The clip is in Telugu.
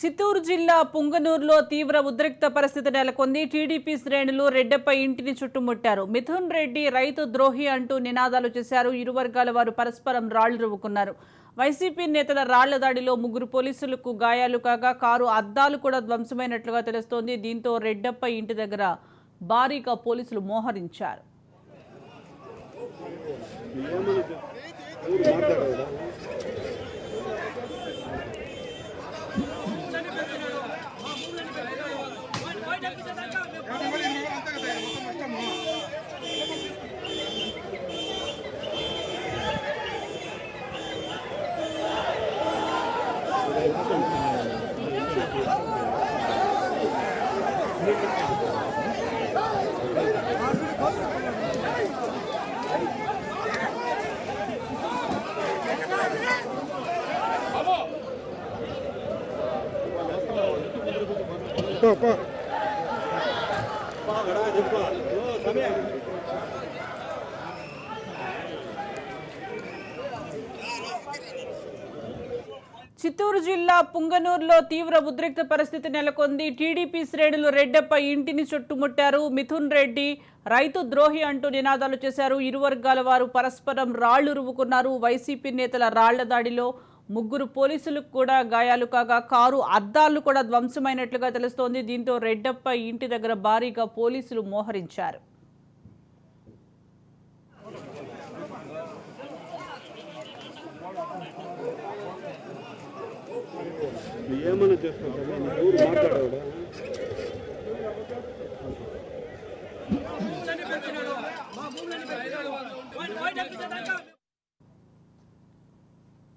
చిత్తూరు జిల్లా పుంగనూరులో తీవ్ర ఉద్రిక్త పరిస్థితి నెలకొంది. టీడీపీ శ్రేణులు రెడ్డప్ప ఇంటిని చుట్టుముట్టారు. మిథున్ రెడ్డి రైతు ద్రోహి అంటూ నినాదాలు చేశారు. ఇరు వర్గాల వారు పరస్పరం రాళ్లు రువ్వుకున్నారు. వైసీపీ నేతల రాళ్ల దాడిలో 3 పోలీసులకు గాయాలు కాగా కారు అద్దాలు కూడా ధ్వంసమైనట్లుగా తెలుస్తోంది. దీంతో రెడ్డప్ప ఇంటి దగ్గర భారీగా పోలీసులు మోహరించారు. చిత్తూరు జిల్లా పుంగనూరులో తీవ్ర ఉద్రిక్త పరిస్థితి నెలకొంది. టీడీపీ శ్రేణులు రెడ్డప్ప ఇంటిని చుట్టుముట్టారు. మిథున్ రెడ్డి రైతు ద్రోహి అంటూ నినాదాలు చేశారు. ఇరు వర్గాల వారు పరస్పరం రాళ్లు రువ్వుకున్నారు. వైసీపీ నేతల రాళ్ల దాడిలో 3 పోలీసులకు కూడా గాయాలు కాగా కారు అద్దాలు కూడా ధ్వంసమైనట్లుగా తెలుస్తోంది. దీంతో రెడ్డప్ప ఇంటి దగ్గర భారీగా పోలీసులు మోహరించారు. ఏమన్నా చేసుకోవాలి.